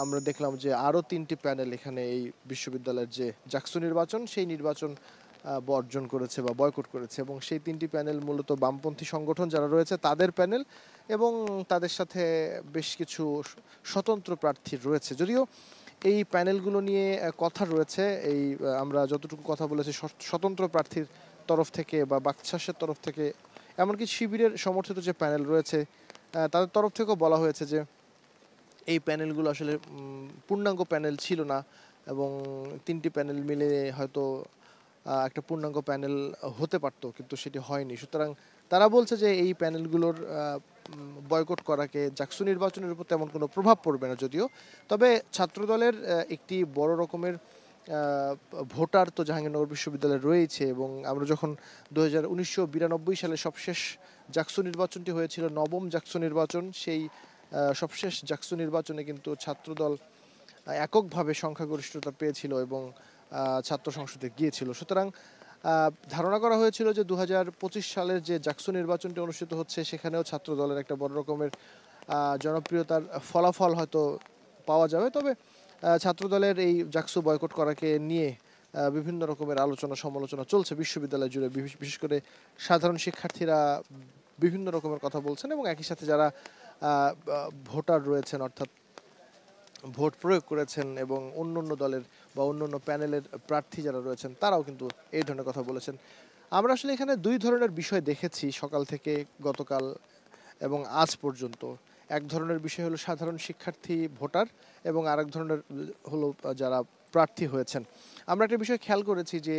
আমরা দেখলাম যে আরও ৩টি প্যানেল এখানে এই বিশ্ববিদ্যালয়ের যে জাকসু নির্বাচন সেই নির্বাচন বর্জন করেছে বা বয়কট করেছে, এবং সেই ৩টি প্যানেল মূলত বামপন্থী সংগঠন যারা রয়েছে তাদের প্যানেল, এবং তাদের সাথে বেশ কিছু স্বতন্ত্র প্রার্থী রয়েছে। যদিও এই প্যানেলগুলো নিয়ে কথা রয়েছে, এই আমরা যতটুকু কথা বলেছি স্বতন্ত্র প্রার্থীর তরফ থেকে বা বাকশাসের তরফ থেকে, এমনকি শিবিরের সমর্থিত যে প্যানেল রয়েছে তাদের তরফ থেকেও বলা হয়েছে যে এই প্যানেলগুলো আসলে পূর্ণাঙ্গ প্যানেল ছিল না, এবং ৩টি প্যানেল মিলে হয়তো একটা পূর্ণাঙ্গ প্যানেল হতে পারত, কিন্তু সেটি হয়নি। সুতরাং তারা বলছে যে এই প্যানেলগুলোর বয়কট করাকে জাকসু নির্বাচনের উপর তেমন কোনো প্রভাব পড়বে না যদিও। তবে ছাত্রদলের একটি বড় রকমের ভোটার তো জাহাঙ্গীরনগর বিশ্ববিদ্যালয়ে রয়েছে, এবং আমরা যখন 1992 সালে সবশেষ জাকসু নির্বাচনটি হয়েছিল, নবম জাকসু নির্বাচন, সেই সবশেষ জাকসু নির্বাচনে কিন্তু ছাত্রদল এককভাবে সংখ্যাগরিষ্ঠতা পেয়েছিল এবং ছাত্র সংসদে গিয়েছিল। সুতরাং ধারণা করা হয়েছিল যে 2025 সালের যে জাকসু নির্বাচনটি অনুষ্ঠিত হচ্ছে সেখানেও ছাত্র দলের একটা বড় রকমের জনপ্রিয়তার ফলাফল হয়তো পাওয়া যাবে। তবে ছাত্র দলের এই জাকসু বয়কট করাকে নিয়ে বিভিন্ন রকমের আলোচনা সমালোচনা চলছে বিশ্ববিদ্যালয় জুড়ে, বিশেষ করে সাধারণ শিক্ষার্থীরা বিভিন্ন রকমের কথা বলছেন, এবং একই সাথে যারা ভোটার রয়েছেন, অর্থাৎ ভোট প্রয়োগ করেছেন এবং অন্য অন্য দলের বা অন্য অন্য প্যানেলের প্রার্থী যারা রয়েছেন তারাও কিন্তু এই ধরনের কথা বলেছেন। আমরা আসলে এখানে দুই ধরনের বিষয় দেখেছি সকাল থেকে গতকাল এবং আজ পর্যন্ত। এক ধরনের বিষয় হলো সাধারণ শিক্ষার্থী ভোটার, এবং আরেক ধরনের হলো যারা প্রার্থী হয়েছেন। আমরা একটা বিষয় খেয়াল করেছি যে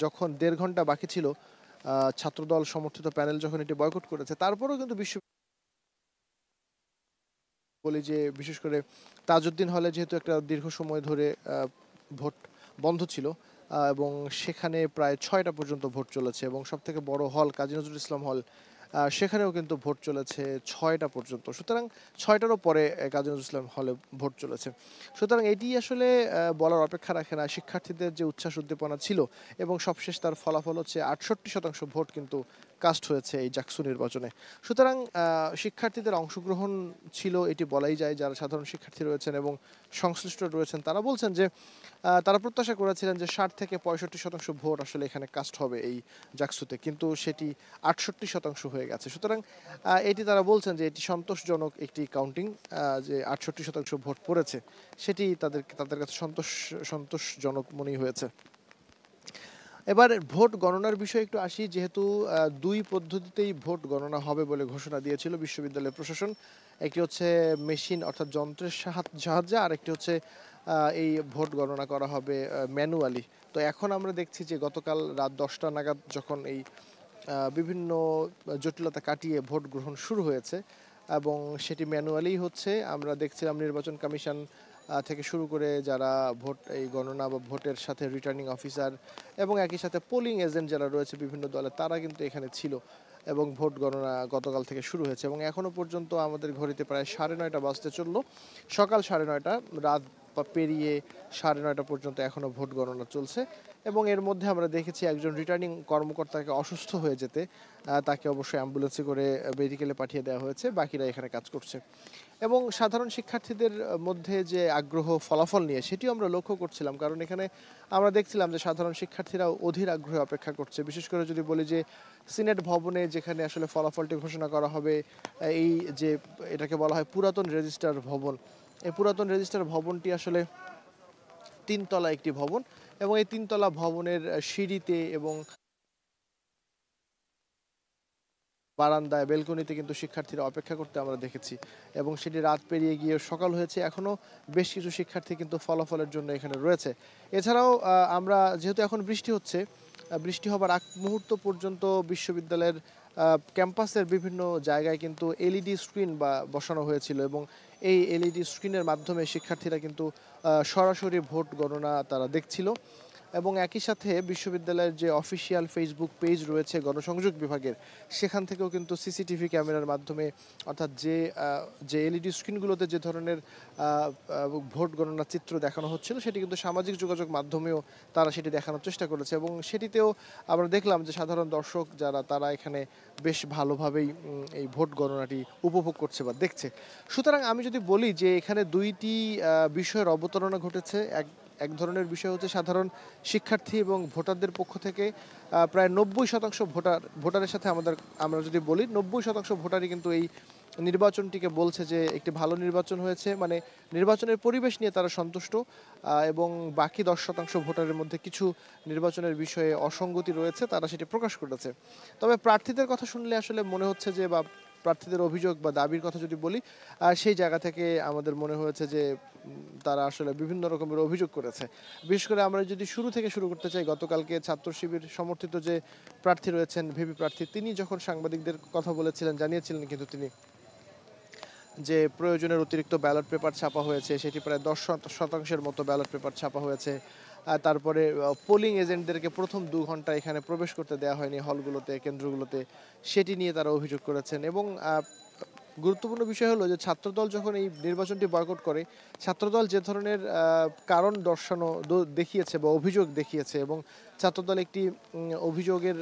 যখন 1.5 ঘন্টা বাকি ছিল ছাত্রদল সমর্থিত প্যানেল যখন এটি বয়কট করেছে, তারপরেও কিন্তু বলি যে বিশেষ করে তাজউদ্দিন হলে যেহেতু একটা দীর্ঘ সময় ধরে ভোট বন্ধ ছিল, এবং সেখানে প্রায় 6টা পর্যন্ত ভোট চলেছে, এবং সবথেকে বড় হল কাজী নজরুল ইসলাম হল, সেখানেও কিন্তু ভোট চলেছে 6টা পর্যন্ত। সুতরাং 6টারও পরে কাজী নজরুল ইসলাম হলে ভোট চলেছে। সুতরাং এটি আসলে বলার অপেক্ষা রাখে না। শিক্ষার্থীদের যে উচ্ছ্বাস উদ্দীপনা ছিল, এবং সবশেষ তার ফলাফল হচ্ছে 68% ভোট কিন্তু কাস্ট হয়েছে এই জাকসু নির্বাচনে। সুতরাং শিক্ষার্থীদের অংশগ্রহণ ছিল এটি বলাই যায়। যারা সাধারণ শিক্ষার্থী রয়েছেন এবং সংশ্লিষ্ট রয়েছেন তারা বলছেন যে তারা প্রত্যাশা করেছিলেন যে 60 থেকে 65% ভোট আসলে এখানে কাস্ট হবে এই জাকসুতে, কিন্তু সেটি 68% হয়ে গেছে। সুতরাং এটি তারা বলছেন যে এটি সন্তোষজনক একটি কাউন্টিং, যে 68% ভোট পড়েছে সেটি তাদের কাছে সন্তোষজনক মনেই হয়েছে। এবার ভোট গণনার বিষয়ে একটু আসি। যেহেতু দুই পদ্ধতিতেই ভোট গণনা হবে বলে ঘোষণা দিয়েছিল বিশ্ববিদ্যালয় প্রশাসন, একটি হচ্ছে মেশিন অর্থাৎ যন্ত্রের সাহায্যে, আর একটি হচ্ছে এই ভোট গণনা করা হবে ম্যানুয়ালি। তো এখন আমরা দেখছি যে গতকাল রাত 10টা নাগাদ যখন এই বিভিন্ন জটিলতা কাটিয়ে ভোট গ্রহণ শুরু হয়েছে, এবং সেটি ম্যানুয়ালি হচ্ছে। আমরা দেখছিলাম নির্বাচন কমিশন থেকে শুরু করে যারা ভোট এই গণনা বা ভোটের সাথে রিটার্নিং অফিসার এবং একই সাথে পোলিং এজেন্ট যারা রয়েছে বিভিন্ন দলে, তারা কিন্তু এখানে ছিল, এবং ভোট গণনা গতকাল থেকে শুরু হয়েছে, এবং এখনও পর্যন্ত আমাদের ঘড়িতে প্রায় 9:30 বাজতে চললো। সকাল 9:30, রাত পেরিয়ে 9:30 পর্যন্ত এখনও ভোট গণনা চলছে, এবং এর মধ্যে আমরা দেখেছি একজন রিটার্নিং কর্মকর্তাকে অসুস্থ হয়ে যেতে তাকে অবশ্যই অ্যাম্বুলেন্সে করে মেডিকেলে পাঠিয়ে দেওয়া হয়েছে, বাকিরা এখানে কাজ করছে। এবং সাধারণ শিক্ষার্থীদের মধ্যে যে আগ্রহ ফলাফল নিয়ে সেটিও আমরা লক্ষ্য করছিলাম, কারণ এখানে আমরা দেখছিলাম যে সাধারণ শিক্ষার্থীরা অধীর আগ্রহে অপেক্ষা করছে। বিশেষ করে যদি বলি যে সিনেট ভবনে যেখানে আসলে ফলাফলটি ঘোষণা করা হবে, এই যে এটাকে বলা হয় পুরাতন রেজিস্ট্রার ভবন, এই পুরাতন রেজিস্ট্রার ভবনটি আসলে 3তলা একটি ভবন, এবং এই 3তলা ভবনের সিঁড়িতে এবং বারান্দায় বেলকনিতে কিন্তু শিক্ষার্থীরা অপেক্ষা করতে আমরা দেখেছি, এবং সেটি রাত পেরিয়ে গিয়ে সকাল হয়েছে, এখনও বেশ কিছু শিক্ষার্থী কিন্তু ফলাফলের জন্য এখানে রয়েছে। এছাড়াও আমরা যেহেতু এখন বৃষ্টি হচ্ছে, বৃষ্টি হবার আগ মুহূর্ত পর্যন্ত বিশ্ববিদ্যালয়ের ক্যাম্পাসের বিভিন্ন জায়গায় কিন্তু এলইডি স্ক্রিন বসানো হয়েছিল, এবং এই এলইডি স্ক্রিনের মাধ্যমে শিক্ষার্থীরা কিন্তু সরাসরি ভোট গণনা তারা দেখছিল। এবং একই সাথে বিশ্ববিদ্যালয়ের যে অফিসিয়াল ফেসবুক পেজ রয়েছে গণসংযোগ বিভাগের, সেখান থেকেও কিন্তু সিসিটিভি ক্যামেরার মাধ্যমে, অর্থাৎ যে এলইডি স্ক্রিনগুলোতে যে ধরনের ভোট গণনার চিত্র দেখানো হচ্ছিল, সেটি কিন্তু সামাজিক যোগাযোগ মাধ্যমেও তারা সেটি দেখানোর চেষ্টা করেছে এবং সেটিতেও আমরা দেখলাম যে সাধারণ দর্শক যারা তারা এখানে বেশ ভালোভাবেই এই ভোট গণনাটি উপভোগ করছে বা দেখছে। সুতরাং আমি যদি বলি যে এখানে দুইটি বিষয়ের অবতারণা ঘটেছে। এক ধরনের বিষয় হচ্ছে সাধারণ শিক্ষার্থী এবং ভোটারদের পক্ষ থেকে প্রায় 90% ভোটারের সাথে আমরা যদি বলি 90% ভোটারই কিন্তু এই নির্বাচনটিকে বলছে যে একটি ভালো নির্বাচন হয়েছে, মানে নির্বাচনের পরিবেশ নিয়ে তারা সন্তুষ্ট। এবং বাকি 10% ভোটারের মধ্যে কিছু নির্বাচনের বিষয়ে অসঙ্গতি রয়েছে, তারা সেটি প্রকাশ করেছে। তবে প্রার্থীদের কথা শুনলে আসলে মনে হচ্ছে যে, বা প্রার্থীদের অভিযোগ বা দাবির কথা যদি বলি, সেই জায়গা থেকে আমাদের মনে হয়েছে যে তারা আসলে বিভিন্ন রকমের অভিযোগ করেছে। বিশেষ করে আমরা যদি শুরু করতে চাই, গতকালকে ছাত্র শিবির সমর্থিত যে প্রার্থী রয়েছেন, ভিপি প্রার্থী, তিনি যখন সাংবাদিকদের কথা বলেছিলেন, জানিয়েছিলেন কিন্তু তিনি যে প্রয়োজনের অতিরিক্ত ব্যালট পেপার ছাপা হয়েছে, সেটি প্রায় 10% মতো ব্যালট পেপার ছাপা হয়েছে। তারপরে পোলিং এজেন্টদেরকে প্রথম 2 ঘন্টা এখানে প্রবেশ করতে দেওয়া হয়নি হলগুলোতে, কেন্দ্রগুলোতে, সেটি নিয়ে তারা অভিযোগ করেছেন। এবং গুরুত্বপূর্ণ বিষয় হলো যে ছাত্রদল যখন এই নির্বাচনটি বয়কট করে, ছাত্রদল যে ধরনের কারণ দেখিয়েছে বা অভিযোগ দেখিয়েছে, এবং ছাত্রদল একটি অভিযোগের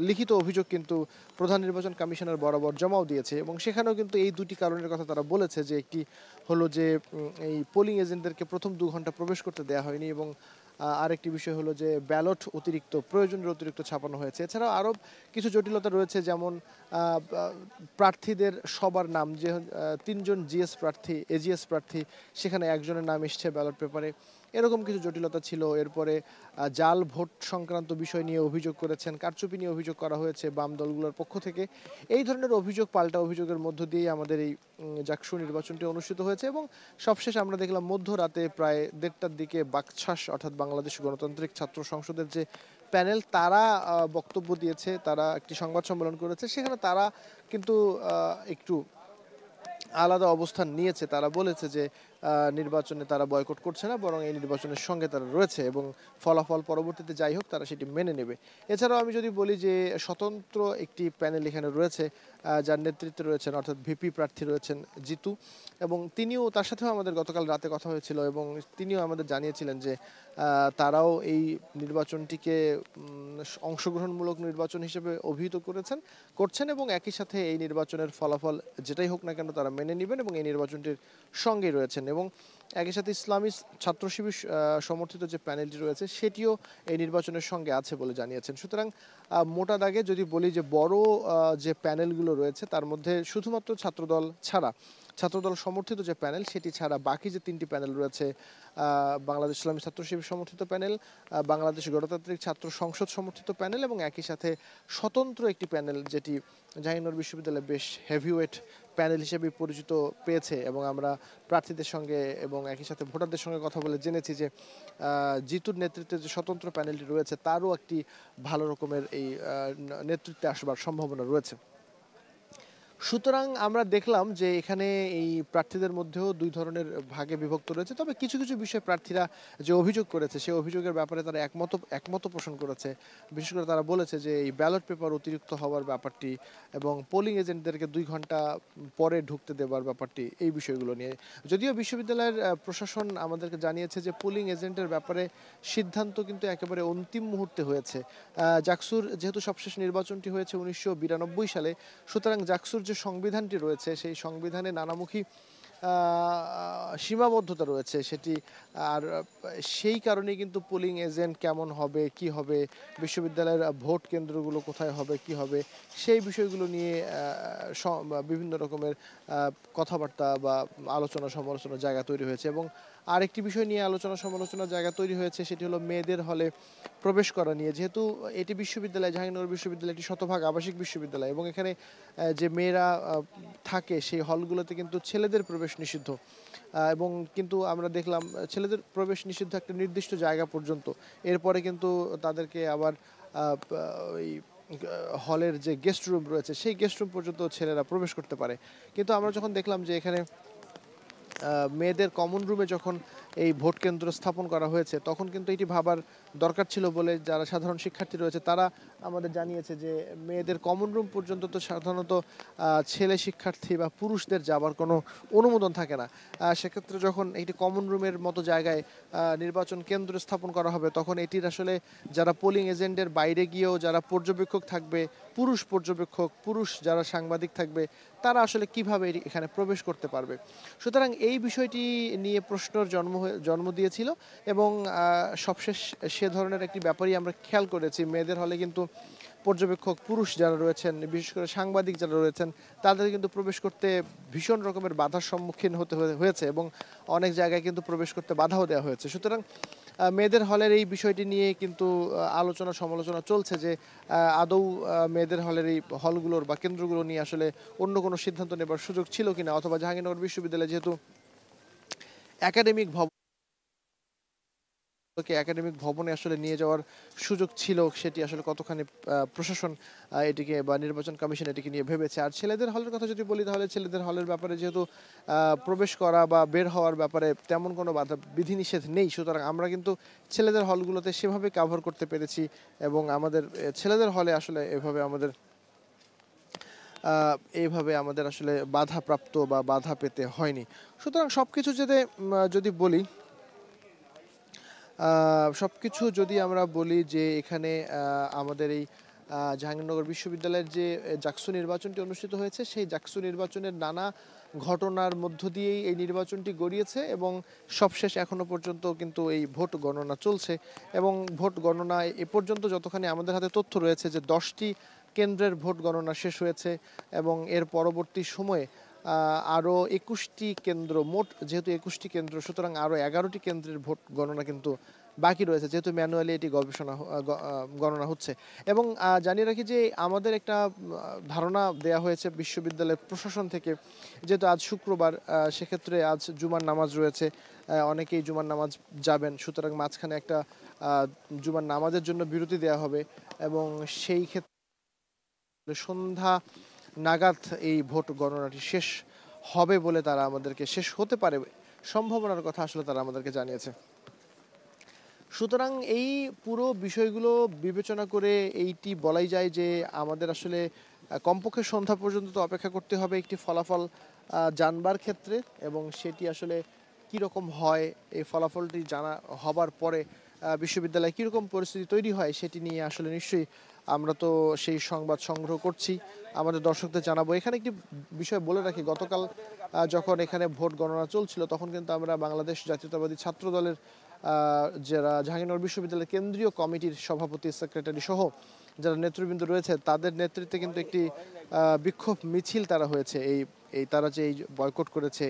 লিখিত অভিযোগ কিন্তু প্রধান নির্বাচন কমিশনার বরাবর জমাও দিয়েছে এবং সেখানেও কিন্তু এই দুটি কারণের কথা তারা বলেছে যে একটি হলো যে এই পোলিং এজেন্টদেরকে প্রথম 2 ঘন্টা প্রবেশ করতে দেওয়া হয়নি, এবং আরেকটি বিষয় হলো যে ব্যালট প্রয়োজনের অতিরিক্ত ছাপানো হয়েছে। এছাড়াও আরও কিছু জটিলতা রয়েছে, যেমন প্রার্থীদের সবার নাম, যে 3জন এজিএস প্রার্থী, সেখানে একজনের নাম এসছে ব্যালট পেপারে, এরকম কিছু জটিলতা ছিল। এরপরে জাল ভোট সংক্রান্ত বিষয় নিয়ে অভিযোগ করেছেন, কারচুপি নিয়ে অভিযোগ করা হয়েছে বাম দলগুলোর পক্ষ থেকে। এই ধরনের পাল্টা অভিযোগের মধ্য দিয়েই আমাদের এই জাকসু নির্বাচনটি অনুষ্ঠিত হয়েছে এবং সবশেষ আমরা দেখলাম মধ্যরাতে প্রায় 1:30টার দিকে বাকছাস, অর্থাৎ বাংলাদেশ গণতান্ত্রিক ছাত্র সংসদের যে প্যানেল, তারা বক্তব্য দিয়েছে, তারা একটি সংবাদ সম্মেলন করেছে। সেখানে তারা কিন্তু একটু আলাদা অবস্থান নিয়েছে। তারা বলেছে যে নির্বাচনে তারা বয়কট করছে না, বরং এই নির্বাচনের সঙ্গে তারা রয়েছে এবং ফলাফল পরবর্তীতে যাই হোক তারা সেটি মেনে নেবে। এছাড়াও আমি যদি বলি যে স্বতন্ত্র একটি প্যানেল এখানে রয়েছে, যার নেতৃত্বে রয়েছেন, অর্থাৎ ভিপি প্রার্থী রয়েছেন জিতু, এবং তার সাথেও আমাদের গতকাল রাতে কথা হয়েছিল এবং তিনিও আমাদের জানিয়েছিলেন যে তারাও এই নির্বাচনটিকে অংশগ্রহণমূলক নির্বাচন হিসেবে অভিহিত করছেন এবং একই সাথে এই নির্বাচনের ফলাফল যেটাই হোক না কেন তারা মেনে নেবেন এবং এই নির্বাচনটির সঙ্গেই রয়েছেন। এবং একই সাথে ইসলামী ছাত্র শিবির সমর্থিত যে প্যানেলটি রয়েছে, সেটিও এই নির্বাচনের সঙ্গে আছে বলে জানিয়েছেন। সুতরাং মোটা দাগে যদি বলি যে বড় যে প্যানেলগুলো রয়েছে, তার মধ্যে শুধুমাত্র ছাত্রদল সমর্থিত যে প্যানেল, সেটি ছাড়া বাকি যে 3টি প্যানেল রয়েছে, বাংলাদেশ ইসলামী ছাত্র শিবির সমর্থিত প্যানেল, বাংলাদেশ গণতান্ত্রিক ছাত্র সংসদ সমর্থিত প্যানেল এবং একই সাথে স্বতন্ত্র একটি প্যানেল, যেটি জাহাঙ্গীরনগর বিশ্ববিদ্যালয়ে বেশ হেভিওয়েট প্যানেল হিসেবে পরিচিত পেয়েছে। এবং আমরা প্রার্থীদের সঙ্গে এবং একই সাথে ভোটারদের সঙ্গে কথা বলে জেনেছি যে জিতুর নেতৃত্বে যে স্বতন্ত্র প্যানেলটি রয়েছে, তারও একটি ভালো রকমের এই নেতৃত্বে আসবার সম্ভাবনা রয়েছে। সুতরাং আমরা দেখলাম যে এখানে এই প্রার্থীদের মধ্যেও 2 ধরনের ভাগে বিভক্ত রয়েছে। তবে কিছু বিষয়ে প্রার্থীরা যে অভিযোগ করেছে, সেই অভিযোগের ব্যাপারে তারা একমত পোষণ করেছে। বিশেষ করে তারা বলেছে যে এই ব্যালট পেপার অতিরিক্ত হওয়ার ব্যাপারটি এবং পোলিং এজেন্টদেরকে 2 ঘন্টা পরে ঢুকতে দেওয়ার ব্যাপারটি, এই বিষয়গুলো নিয়ে। যদিও বিশ্ববিদ্যালয়ের প্রশাসন আমাদেরকে জানিয়েছে যে পোলিং এজেন্টের ব্যাপারে সিদ্ধান্ত কিন্তু একেবারে অন্তিম মুহূর্তে হয়েছে। জাকসুর যেহেতু সবশেষ নির্বাচনটি হয়েছে 1992 সালে, সুতরাং জাকসুর যে সংবিধানটি রয়েছে, সেই সংবিধানে নানামুখী সীমাবদ্ধতা রয়েছে সেটি। আর সেই কারণেই কিন্তু পোলিং এজেন্ট কেমন হবে, কি হবে, বিশ্ববিদ্যালয়ের ভোট কেন্দ্রগুলো কোথায় হবে, কি হবে, সেই বিষয়গুলো নিয়ে বিভিন্ন রকমের কথাবার্তা বা আলোচনা সমালোচনার জায়গা তৈরি হয়েছে। এবং আরেকটি বিষয় নিয়ে আলোচনা সমালোচনার জায়গা তৈরি হয়েছে, সেটি হলো মেয়েদের হলে প্রবেশ করা নিয়ে। যেহেতু এটি বিশ্ববিদ্যালয়, জাহাঙ্গীরনগর বিশ্ববিদ্যালয় একটি শতভাগ আবাসিক বিশ্ববিদ্যালয় এবং এখানে যে মেয়েরা থাকে, সেই হলগুলোতে কিন্তু ছেলেদের প্রবেশ নিষিদ্ধ। এবং কিন্তু আমরা দেখলাম ছেলেদের প্রবেশ নিষিদ্ধ একটা নির্দিষ্ট জায়গা পর্যন্ত, এরপরে কিন্তু তাদেরকে আবার ওই হলের যে গেস্ট রুম রয়েছে, সেই গেস্ট রুম পর্যন্ত ছেলেরা প্রবেশ করতে পারে। কিন্তু আমরা যখন দেখলাম যে এখানে মেয়েদের কমন রুমে যখন এই ভোট কেন্দ্র স্থাপন করা হয়েছে, তখন কিন্তু এটি ভাবার দরকার ছিল বলে যারা সাধারণ শিক্ষার্থী রয়েছে তারা আমাদের জানিয়েছে যে মেয়েদের কমন রুম পর্যন্ত তো সাধারণত ছেলে শিক্ষার্থী বা পুরুষদের যাবার কোনো অনুমোদন থাকে না। সেক্ষেত্রে যখন একটি কমন রুমের মতো জায়গায় নির্বাচন কেন্দ্র স্থাপন করা হবে, তখন এটির আসলে যারা পোলিং এজেন্টের বাইরে গিয়েও যারা পর্যবেক্ষক থাকবে, পুরুষ পর্যবেক্ষক, পুরুষ যারা সাংবাদিক থাকবে, তারা আসলে কিভাবে এখানে প্রবেশ করতে পারবে। সুতরাং এই বিষয়টি নিয়ে প্রশ্নের জন্ম দিয়েছিল এবং সবশেষ সে ধরনের একটি ব্যাপারই আমরা খেয়াল করেছি। মেয়েদের হলে কিন্তু পর্যবেক্ষক পুরুষ যারা রয়েছেন, বিশেষ করে সাংবাদিক যারা রয়েছেন, তাদের কিন্তু প্রবেশ করতে ভীষণ রকমের বাধার সম্মুখীন হতে হয়েছে এবং অনেক জায়গায় কিন্তু প্রবেশ করতে বাধাও দেওয়া হয়েছে। সুতরাং মেয়েদের হলের এই বিষয়টি নিয়ে কিন্তু আলোচনা সমালোচনা চলছে যে আদৌ মেয়েদের হলের এই হলগুলোর বা কেন্দ্রগুলো নিয়ে আসলে অন্য কোনো সিদ্ধান্ত নেবার সুযোগ ছিল কিনা, অথবা জাহাঙ্গীরনগর বিশ্ববিদ্যালয়ে যেহেতু একাডেমিক একাডেমিক ভবনে আসলে নিয়ে যাওয়ার সুযোগ ছিল, সেটি আসলে কতখানি প্রশাসন এটিকে বা নির্বাচন কমিশন এটিকে নিয়ে ভেবেছে। আর ছেলেদের হলের কথা যদি বলি, তাহলে ছেলেদের হলের ব্যাপারে যেহেতু প্রবেশ করা বা বের হওয়ার ব্যাপারে তেমন কোনো বাধা বিধিনিষেধ নেই, সুতরাং আমরা কিন্তু ছেলেদের হলগুলোতে সেভাবে কাভার করতে পেরেছি এবং আমাদের ছেলেদের হলে আসলে এইভাবে আমাদের আসলে বাধাপ্রাপ্ত বা বাধা পেতে হয়নি। সুতরাং সবকিছু যদি বলি, সবকিছু যদি আমরা বলি যে এখানে আমাদের এই জাহাঙ্গীরনগর বিশ্ববিদ্যালয়ের যে জাকসু নির্বাচনটি অনুষ্ঠিত হয়েছে, সেই জাকসু নির্বাচনের নানা ঘটনার মধ্য দিয়েই এই নির্বাচনটি গড়িয়েছে এবং সবশেষ এখনো পর্যন্ত কিন্তু এই ভোট গণনা চলছে এবং ভোট গণনায় এ পর্যন্ত যতখানি আমাদের হাতে তথ্য রয়েছে যে 10টি কেন্দ্রের ভোট গণনা শেষ হয়েছে এবং এর পরবর্তী সময়ে আরও 21টি কেন্দ্র, মোট যেহেতু 21টি কেন্দ্র, সুতরাং আরও 11টি কেন্দ্রের ভোট গণনা কিন্তু বাকি রয়েছে, যেহেতু ম্যানুয়ালি এটি গণনা হচ্ছে। এবং জানিয়ে রাখি যে আমাদের একটা ধারণা দেয়া হয়েছে বিশ্ববিদ্যালয়ের প্রশাসন থেকে, যেহেতু আজ শুক্রবার, সেক্ষেত্রে আজ জুমার নামাজ রয়েছে, অনেকেই জুমার নামাজ যাবেন, সুতরাং মাঝখানে একটা জুমার নামাজের জন্য বিরতি দেওয়া হবে এবং সেই ক্ষেত্রে সন্ধ্যা নাগাদ এই ভোট গণনাটি শেষ হবে বলে তারা আমাদেরকে, শেষ হতে পারে সম্ভাবনার কথা আসলে তারা আমাদেরকে জানিয়েছে। সুতরাং এই পুরো বিষয়গুলো বিবেচনা করে এইটি বলাই যায় যে আমাদের আসলে কমপক্ষে সন্ধ্যা পর্যন্ত তো অপেক্ষা করতে হবে একটি ফলাফল জানবার ক্ষেত্রে, এবং সেটি আসলে কীরকম হয়, এই ফলাফলটি জানা হবার পরে বিশ্ববিদ্যালয়ে কীরকম পরিস্থিতি তৈরি হয় সেটি নিয়ে আসলে নিশ্চয়ই আমরা তো সেই সংবাদ সংগ্রহ করছি, আমাদের দর্শকদের জানাবো। এখানে একটি বিষয় বলে রাখি, গতকাল যখন এখানে ভোট গণনা চলছিল, তখন কিন্তু আমরা বাংলাদেশ জাতীয়তাবাদী ছাত্র দলের যারা জাহাঙ্গীরনগর বিশ্ববিদ্যালয়ের কেন্দ্রীয় কমিটির সভাপতি, সেক্রেটারি সহ যারা নেতৃবৃন্দ রয়েছে, তাদের নেতৃত্বে কিন্তু একটি বিক্ষোভ মিছিল তারা হয়েছে। তারা যে এই বয়কট করেছে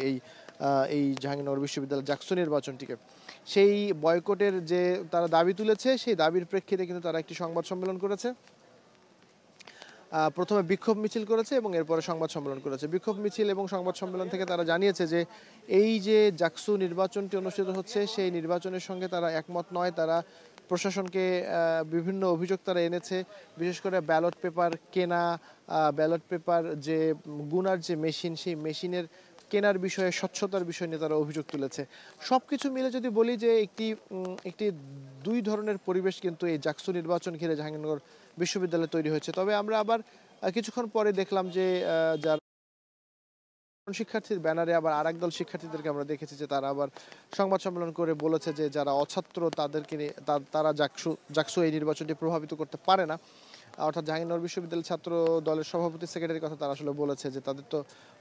এই জাহাঙ্গীরনগর বিশ্ববিদ্যালয়ের জাকসু নির্বাচনটিকে, সেই বয়কটের যে তারা দাবি তুলেছে, সেই দাবির প্রেক্ষিতে কিন্তু তারা একটি সংবাদ সম্মেলন করেছে। প্রথমে বিক্ষোভ মিছিল করেছে এবং এরপরে সংবাদ সম্মেলন করেছে। বিক্ষোভ মিছিল এবং সংবাদ সম্মেলন থেকে তারা জানিয়েছে যে এই যে জাকসু নির্বাচনটি অনুষ্ঠিত হচ্ছে, সেই নির্বাচনের সঙ্গে তারা একমত নয়। তারা প্রশাসনকে বিভিন্ন অভিযোগ তারা এনেছে, বিশেষ করে ব্যালট পেপার কেনা, ব্যালট পেপার যে গুনার যে মেশিন, সেই মেশিনের কেনার বিষয়ে, স্বচ্ছতার বিষয় নিয়ে তারা অভিযোগ তুলেছে। সব কিছু মিলে যদি বলি যে একটি দুই ধরনের পরিবেশ কিন্তু এই জাকসু নির্বাচন ঘিরে জাহাঙ্গীরনগর বিশ্ববিদ্যালয়ে তৈরি হয়েছে। তবে আমরা আবার কিছুক্ষণ পরে দেখলাম যে যারা শিক্ষার্থীর ব্যানারে আবার আরেক দল শিক্ষার্থীদেরকে আমরা দেখেছি যে তারা আবার সংবাদ সম্মেলন করে বলেছে যে যারা অছাত্র তাদেরকে নিয়ে তারা জাকসু এই নির্বাচনটি প্রভাবিত করতে পারে না। অর্থাৎ জাহাঙ্গীরনগর বিশ্ববিদ্যালয়ের ছাত্র দলের সভাপতি, সেক্রেটারির কথা তারা আসলে বলেছে যে তাদের তো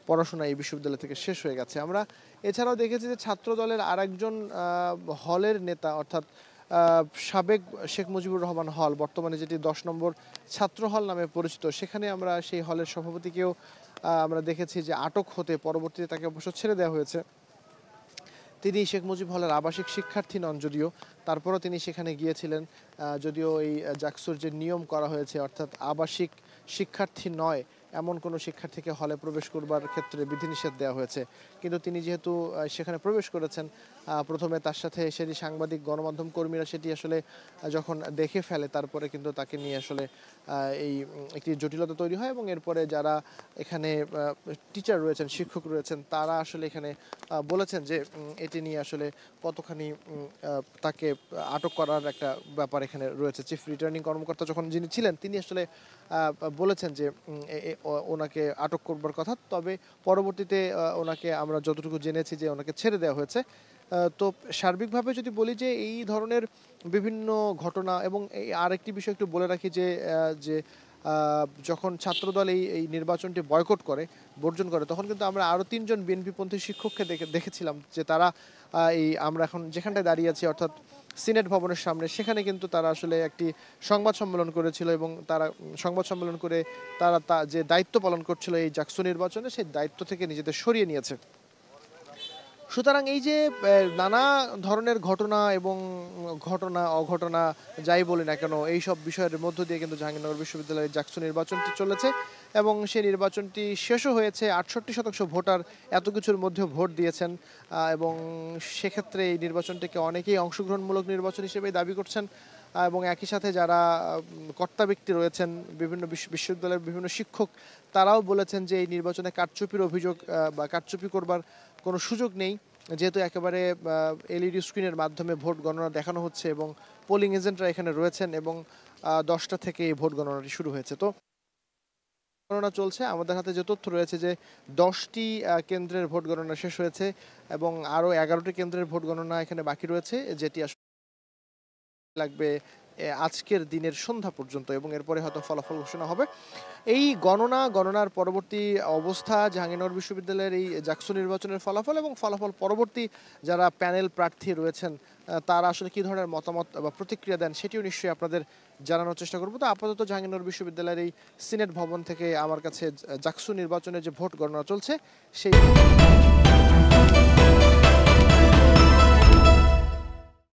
পড়াশোনা এই বিশ্ববিদ্যালয় থেকে শেষ হয়ে গেছে। আমরা এছাড়াও দেখেছি যে ছাত্র দলের আরেকজন হলের নেতা, অর্থাৎ সাবেক শেখ মুজিবুর রহমান হল, বর্তমানে যেটি 10 নম্বর ছাত্র হল নামে পরিচিত, সেখানে আমরা সেই হলের সভাপতিকেও আমরা দেখেছি যে আটক হতে, পরবর্তীতে তাকে অবশ্য ছেড়ে দেওয়া হয়েছে। তিনি শেখ মুজিব হলের আবাসিক শিক্ষার্থী নন যদিও, তারপরও তিনি সেখানে গিয়েছিলেন। যদিও এই জাকসুর যে নিয়ম করা হয়েছে, অর্থাৎ আবাসিক শিক্ষার্থী নয় এমন কোনো শিক্ষার্থীকে হলে প্রবেশ করবার ক্ষেত্রে বিধিনিষেধ দেওয়া হয়েছে। কিন্তু তিনি যেহেতু সেখানে প্রবেশ করেছেন, প্রথমে তার সাথে সেটি সাংবাদিক গণমাধ্যম কর্মীরা সেটি আসলে যখন দেখে ফেলে, তারপরে কিন্তু তাকে নিয়ে আসলে এই একটি জটিলতা তৈরি হয় এবং এরপরে যারা এখানে টিচার রয়েছেন, শিক্ষক রয়েছেন, তারা আসলে এখানে বলেছেন যে এটি নিয়ে আসলে কতখানি তাকে আটক করার একটা ব্যাপার এখানে রয়েছে। চিফ রিটার্নিং কর্মকর্তা যখন যিনি ছিলেন, তিনি আসলে বলেছেন যে ওনাকে আটক করবার কথা, তবে পরবর্তীতে ওনাকে আমরা যতটুকু জেনেছি যে ওনাকে ছেড়ে দেওয়া হয়েছে। তো সার্বিকভাবে যদি বলি যে এই ধরনের বিভিন্ন ঘটনা এবং আরেকটি বিষয় একটু বলে রাখি যে যে যখন ছাত্রদল এই নির্বাচনটি বয়কট করে, বর্জন করে, তখন কিন্তু আমরা আরও ৩ জন বিএনপিপন্থী শিক্ষককে দেখেছিলাম যে তারা আমরা এখন যেখানটায় দাঁড়িয়ে আছি অর্থাৎ সিনেট ভবনের সামনে, সেখানে কিন্তু তারা আসলে একটি সংবাদ সম্মেলন করেছিল এবং তারা সংবাদ সম্মেলন করে তারা যে দায়িত্ব পালন করছিল এই জাকসু নির্বাচনে, সেই দায়িত্ব থেকে নিজেদের সরিয়ে নিয়েছে। সুতরাং এই যে নানা ধরনের ঘটনা এবং ঘটনা অঘটনা যাই বলি না কেন, এই সব বিষয়ের মধ্য দিয়ে কিন্তু জাহাঙ্গীরনগর বিশ্ববিদ্যালয়ের জাকসু নির্বাচনটি চলেছে এবং সেই নির্বাচনটি শেষও হয়েছে। ৬৮% ভোটার এত কিছুর মধ্যেও ভোট দিয়েছেন এবং সেক্ষেত্রে এই নির্বাচনটিকে অনেকেই অংশগ্রহণমূলক নির্বাচন হিসেবেই দাবি করছেন এবং একই সাথে যারা কর্তা ব্যক্তি রয়েছেন, বিভিন্ন বিশ্ববিদ্যালয়ের বিভিন্ন শিক্ষক, তারাও বলেছেন যে এই নির্বাচনে কারচুপির অভিযোগ বা কারচুপি করবার কোনো সুযোগ নেই, যেহেতু একেবারে এলইডি স্ক্রিনের মাধ্যমে ভোট গণনা দেখানো হচ্ছে এবং পোলিং এজেন্টরা এখানে রয়েছেন এবং 10টা থেকে এই ভোট গণনাটি শুরু হয়েছে। তো গণনা চলছে, আমাদের হাতে যে তথ্য রয়েছে যে 10টি কেন্দ্রের ভোট গণনা শেষ হয়েছে এবং আরও 11টি কেন্দ্রের ভোট গণনা এখানে বাকি রয়েছে, যেটি আসলে লাগবে আজকের দিনের সন্ধ্যা পর্যন্ত এবং এরপরে হয়তো ফলাফল ঘোষণা হবে। এই গণনার পরবর্তী অবস্থা, জাহাঙ্গীরনগর বিশ্ববিদ্যালয়ের এই জাকসু নির্বাচনের ফলাফল এবং ফলাফল পরবর্তী যারা প্যানেল প্রার্থী রয়েছেন তারা আসলে কী ধরনের মতামত বা প্রতিক্রিয়া দেন, সেটিও নিশ্চয়ই আপনাদের জানানোর চেষ্টা করব। তো আপাতত জাহাঙ্গীরনগর বিশ্ববিদ্যালয়ের এই সিনেট ভবন থেকে আমার কাছে জাকসু নির্বাচনের যে ভোট গণনা চলছে সেই